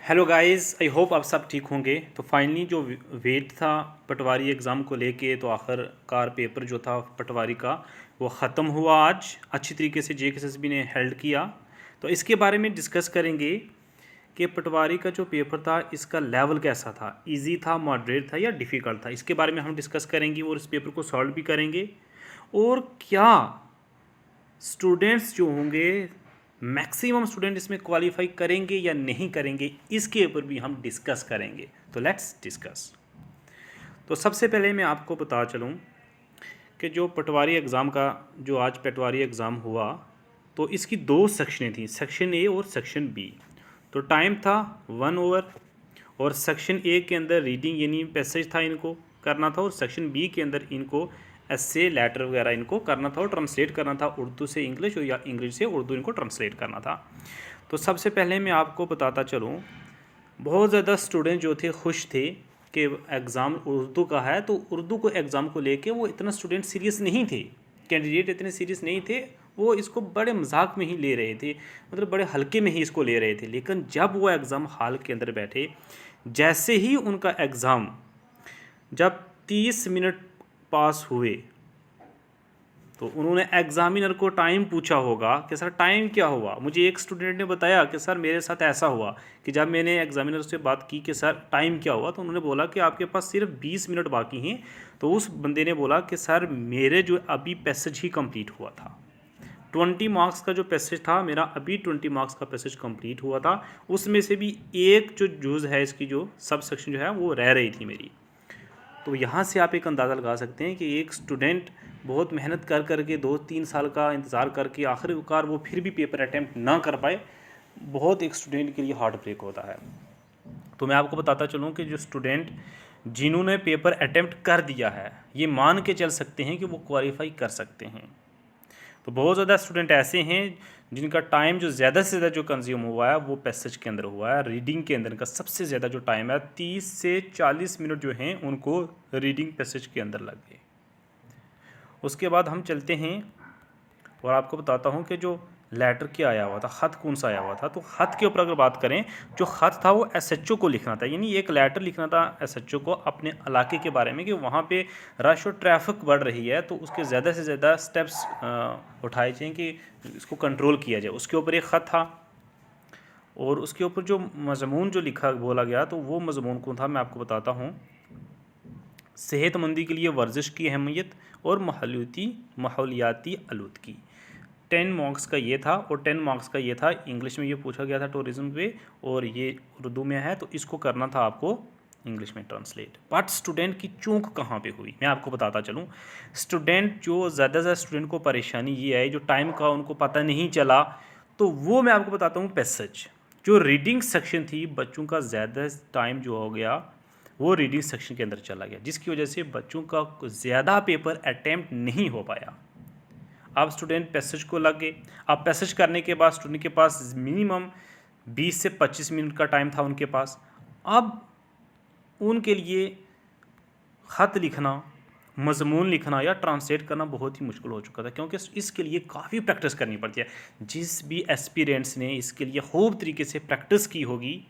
Hello guys, I hope आप सब ठीक होंगे। तो फाइनली जो वेट था पटवारी एग्ज़ाम को लेके, तो आखिरकार पेपर जो था पटवारी का वो ख़त्म हुआ आज अच्छी तरीके से। जेकेएसएसबी ने हेल्ड किया। तो इसके बारे में डिस्कस करेंगे कि पटवारी का जो पेपर था इसका लेवल कैसा था, इजी था, मॉडरेट था या डिफ़िकल्ट था। इसके बारे में हम डिस्कस करेंगे और इस पेपर को सॉल्व भी करेंगे। और क्या स्टूडेंट्स जो होंगे, मैक्सिमम स्टूडेंट इसमें क्वालिफाई करेंगे या नहीं करेंगे, इसके ऊपर भी हम डिस्कस करेंगे। तो लेट्स डिस्कस। तो सबसे पहले मैं आपको बता चलूँ कि जो पटवारी एग्ज़ाम का जो आज पटवारी एग्ज़ाम हुआ, तो इसकी दो सेक्शनें थी, सेक्शन ए और सेक्शन बी। तो टाइम था 1 आवर और सेक्शन ए के अंदर रीडिंग यानी पैसेज था, इनको करना था, और सेक्शन बी के अंदर इनको एस्से लेटर वगैरह इनको करना था और ट्रांसलेट करना था उर्दू से इंग्लिश या इंग्लिश से उर्दू, इनको ट्रांसलेट करना था। तो सबसे पहले मैं आपको बताता चलूँ, बहुत ज़्यादा स्टूडेंट जो थे खुश थे कि एग्ज़ाम उर्दू का है। तो उर्दू को एग्ज़ाम को लेके वो इतना स्टूडेंट सीरियस नहीं थे, कैंडिडेट इतने सीरियस नहीं थे, वो इसको बड़े मजाक में ही ले रहे थे, मतलब बड़े हल्के में ही इसको ले रहे थे। लेकिन जब वो एग्ज़ाम हॉल के अंदर बैठे, जैसे ही उनका एग्ज़ाम जब 30 मिनट पास हुए, तो उन्होंने एग्ज़ामिनर को टाइम पूछा होगा कि सर टाइम क्या हुआ। मुझे एक स्टूडेंट ने बताया कि सर मेरे साथ ऐसा हुआ कि जब मैंने एग्ज़ामिनर से बात की कि सर टाइम क्या हुआ, तो उन्होंने बोला कि आपके पास सिर्फ 20 मिनट बाकी हैं। तो उस बंदे ने बोला कि सर मेरे जो अभी पैसेज ही कंप्लीट हुआ था, 20 मार्क्स का जो पैसेज था मेरा, अभी 20 मार्क्स का पैसेज कंप्लीट हुआ था। उसमें से भी एक जो जुज़ है, इसकी जो सब सेक्शन जो है वो रह रही थी मेरी। तो यहाँ से आप एक अंदाज़ा लगा सकते हैं कि एक स्टूडेंट बहुत मेहनत कर करके 2-3 साल का इंतज़ार करके आखिरकार वो फिर भी पेपर अटैम्प्ट ना कर पाए, बहुत एक स्टूडेंट के लिए हार्ट ब्रेक होता है। तो मैं आपको बताता चलूँ कि जो स्टूडेंट जिन्होंने पेपर अटैम्प्ट कर दिया है, ये मान के चल सकते हैं कि वो क्वालिफाई कर सकते हैं। तो बहुत ज़्यादा स्टूडेंट ऐसे हैं जिनका टाइम जो ज़्यादा से ज़्यादा जो कंज्यूम हुआ है वो पैसेज के अंदर हुआ है। रीडिंग के अंदर का सबसे ज़्यादा जो टाइम है, 30 से 40 मिनट जो हैं उनको रीडिंग पैसेज के अंदर लग गए। उसके बाद हम चलते हैं और आपको बताता हूँ कि जो लेटर क्या आया हुआ था, ख़त कौन सा आया हुआ था। तो ख़त के ऊपर अगर बात करें, जो ख़त था वो एसएचओ को लिखना था, यानी एक लेटर लिखना था एसएचओ को अपने इलाके के बारे में कि वहाँ पे रश और ट्रैफिक बढ़ रही है, तो उसके ज़्यादा से ज़्यादा स्टेप्स उठाए जाएँ कि इसको कंट्रोल किया जाए। उसके ऊपर एक ख़त था और उसके ऊपर जो मज़मून जो लिखा बोला गया, तो वो मज़मून कौन था मैं आपको बताता हूँ। सेहतमंदी के लिए वर्जिश की अहमियत और माहौलियाती आलूदगी। 10 मार्क्स का ये था और 10 मार्क्स का ये था। इंग्लिश में ये पूछा गया था टूरिज़्म पे, और ये उर्दू में है, तो इसको करना था आपको इंग्लिश में ट्रांसलेट। बट स्टूडेंट की चूक कहाँ पे हुई मैं आपको बताता चलूँ। स्टूडेंट जो ज़्यादा स्टूडेंट को परेशानी ये है, जो टाइम का उनको पता नहीं चला, तो वो मैं आपको बताता हूँ पैसेज। जो रीडिंग सेक्शन थी, बच्चों का ज़्यादा टाइम जो हो गया वो रीडिंग सेक्शन के अंदर चला गया, जिसकी वजह से बच्चों का ज़्यादा पेपर अटैम्प्ट नहीं हो पाया। अब स्टूडेंट पैसेज को लग गए। अब पैसेज करने के बाद स्टूडेंट के पास मिनिमम 20 से 25 मिनट का टाइम था उनके पास। अब उनके लिए ख़त लिखना, मज़मून लिखना या ट्रांसलेट करना बहुत ही मुश्किल हो चुका था, क्योंकि इसके लिए काफ़ी प्रैक्टिस करनी पड़ती है। जिस भी एस्पिरेंट्स ने इसके लिए खूब तरीके से प्रैक्टिस की होगी,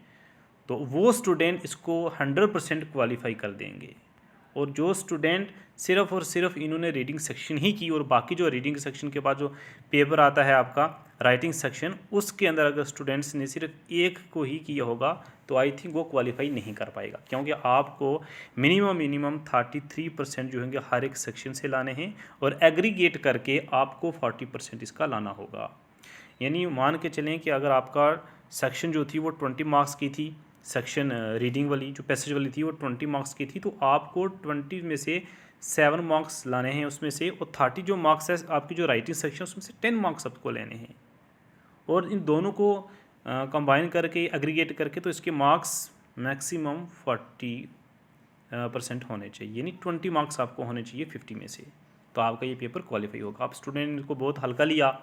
तो वो स्टूडेंट इसको 100% क्वालिफाई कर देंगे। और जो स्टूडेंट सिर्फ़ और सिर्फ इन्होंने रीडिंग सेक्शन ही की, और बाकी जो रीडिंग सेक्शन के बाद जो पेपर आता है आपका राइटिंग सेक्शन, उसके अंदर अगर स्टूडेंट्स ने सिर्फ एक को ही किया होगा, तो आई थिंक वो क्वालिफाई नहीं कर पाएगा, क्योंकि आपको मिनिमम 33% जो होंगे हर एक सेक्शन से लाने हैं, और एग्रीगेट करके आपको 40% इसका लाना होगा। यानी मान के चलें कि अगर आपका सेक्शन जो थी वो 20 मार्क्स की थी, सेक्शन रीडिंग वाली जो पैसेज वाली थी वो 20 मार्क्स की थी, तो आपको 20 में से 7 मार्क्स लाने हैं उसमें से, और 30 जो मार्क्स है आपकी जो राइटिंग सेक्शन उसमें से 10 मार्क्स आपको लेने हैं। और इन दोनों को कंबाइन करके एग्रीगेट करके तो इसके मार्क्स मैक्सिमम 40% होने चाहिए, यानी 20 मार्क्स आपको होने चाहिए 50 में से, तो आपका ये पेपर क्वालिफाई होगा। आप स्टूडेंट को बहुत हल्का लिया।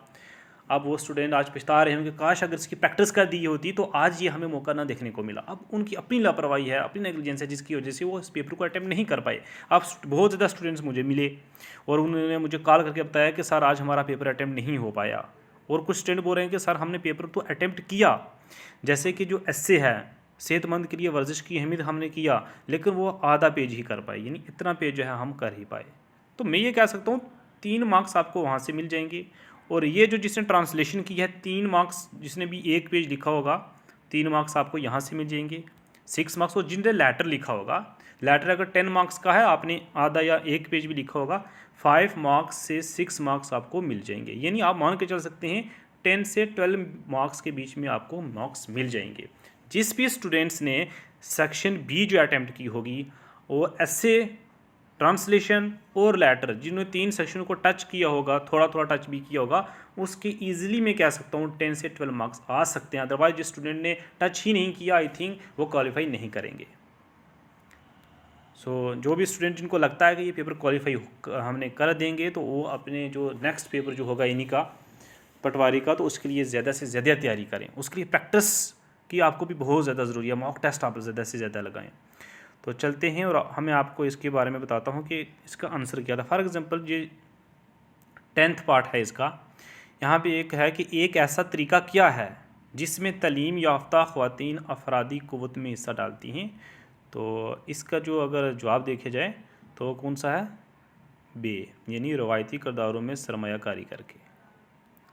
अब वो स्टूडेंट आज पछता रहे होंगे, काश अगर इसकी प्रैक्टिस कर दी होती तो आज ये हमें मौका ना देखने को मिला। अब उनकी अपनी लापरवाही है, अपनी नेग्लिजेंस है, जिसकी वजह से वो इस पेपर को अटैम्प्ट नहीं कर पाए। अब बहुत ज़्यादा स्टूडेंट्स मुझे मिले और उन्होंने मुझे कॉल करके बताया कि सर आज हमारा पेपर अटैम्प्ट नहीं हो पाया। और कुछ स्टूडेंट बोल रहे हैं कि सर हमने पेपर तो अटैम्प्ट किया, जैसे कि जो एस्से है सेहतमंद के लिए वर्जिश की अहमियत हमने किया, लेकिन वो आधा पेज ही कर पाए, यानी इतना पेज जो है हम कर ही पाए। तो मैं ये कह सकता हूँ 3 मार्क्स आपको वहाँ से मिल जाएंगे। और ये जो जिसने ट्रांसलेशन की है 3 मार्क्स, जिसने भी एक पेज लिखा होगा 3 मार्क्स आपको यहाँ से मिल जाएंगे 6 मार्क्स। और जिसने लेटर लिखा होगा, लेटर अगर 10 मार्क्स का है, आपने आधा या एक पेज भी लिखा होगा, 5 मार्क्स से 6 मार्क्स आपको मिल जाएंगे। यानी आप मान के चल सकते हैं 10 से 12 मार्क्स के बीच में आपको मार्क्स मिल जाएंगे। जिस भी स्टूडेंट्स ने सेक्शन बी जो अटैम्प्ट की होगी, वो ऐसे, ट्रांसलेशन और लेटर, जिन्होंने 3 सेक्शन को टच किया होगा, थोड़ा थोड़ा टच भी किया होगा, उसके ईजिली मैं कह सकता हूँ 10 से 12 मार्क्स आ सकते हैं। अदरवाइज जिस स्टूडेंट ने टच ही नहीं किया, आई थिंक वो क्वालिफाई नहीं करेंगे। जो भी स्टूडेंट जिनको लगता है कि ये पेपर क्वालिफाई हमने कर देंगे, तो वो अपने जो नेक्स्ट पेपर जो होगा इन्हीं का, पटवारी का, तो उसके लिए ज़्यादा से ज़्यादा तैयारी करें। उसके लिए प्रैक्टिस की आपको भी बहुत ज़्यादा ज़रूरी है, मॉक टेस्ट आप ज़्यादा से ज़्यादा लगाएं। तो चलते हैं और हमें आपको इसके बारे में बताता हूँ कि इसका आंसर क्या था। फॉर एग्जांपल ये 10th पार्ट है इसका, यहाँ पे एक है कि एक ऐसा तरीका क्या है जिसमें तालीम याफ्ता ख़वातीन अफरादी क़ुव्वत में हिस्सा डालती हैं। तो इसका जो अगर जवाब देखे जाए तो कौन सा है, बे, यानी रवायती किरदारों में सरमायाकारी करके।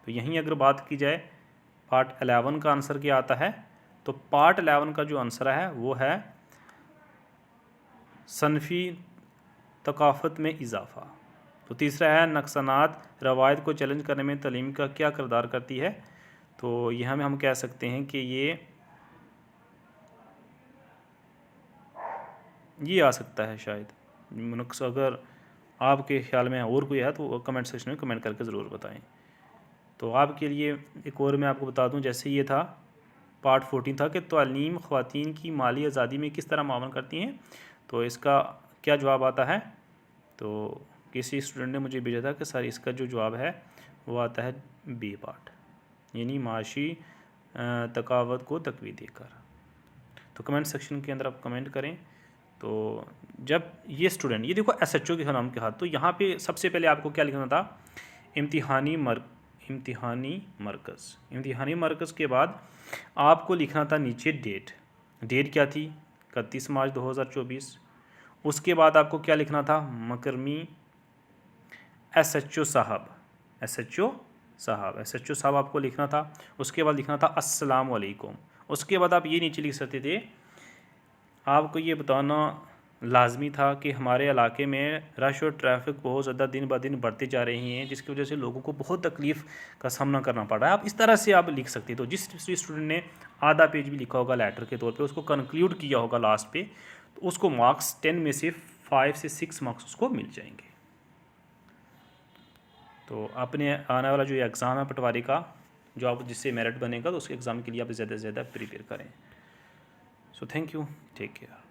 तो यहीं अगर बात की जाए पार्ट 11 का आंसर क्या आता है, तो पार्ट 11 का जो आंसर है वो है सनफ़ी तकाफ़त में इजाफ़ा। तो तीसरा है नक्सनात रवायत को चैलेंज करने में तालीम का क्या किरदार करती है। तो यहाँ में हम कह सकते हैं कि ये आ सकता है शायद। नुक्स अगर आपके ख्याल में और कोई है तो कमेंट सेक्शन में कमेंट करके ज़रूर बताएं। तो आपके लिए एक और मैं आपको बता दूं, जैसे ये था पार्ट 14 था कि तालीम ख़वातीन की माली आज़ादी में किस तरह मावन करती हैं। तो इसका क्या जवाब आता है, तो किसी स्टूडेंट ने मुझे भेजा था कि सर इसका जो जवाब है वो आता है बी पार्ट, यानी माशी तकावत को तकवी देकर। तो कमेंट सेक्शन के अंदर आप कमेंट करें। तो जब ये स्टूडेंट, ये देखो SHO के नाम के हाथ, तो यहाँ पे सबसे पहले आपको क्या लिखना था, इम्तिहानी मरकज़ के बाद आपको लिखना था नीचे डेट क्या थी, 31 मार्च 2024। उसके बाद आपको क्या लिखना था, मकरमी SHO साहब आपको लिखना था। उसके बाद लिखना था अस्सलाम वालेकुम। उसके बाद आप ये नीचे लिख सकते थे, आपको ये बताना लाजमी था कि हमारे इलाके में रश और ट्रैफिक बहुत ज़्यादा दिन ब दिन बढ़ते जा रही हैं, जिसकी वजह से लोगों को बहुत तकलीफ़ का सामना करना पड़ रहा है। आप इस तरह से आप लिख सकते। तो जिस स्टूडेंट ने आधा पेज भी लिखा होगा लेटर के तौर पे, उसको कंक्लूड किया होगा लास्ट पे, तो उसको मार्क्स 10 में से 5 से 6 मार्क्स उसको मिल जाएंगे। तो अपने आने वाला जो एग्ज़ाम है पटवारी का, जो आप जिससे मेरिट बनेगा, तो उसके एग्ज़ाम के लिए आप ज़्यादा से ज़्यादा प्रिपेयर करें। So thank you, take care.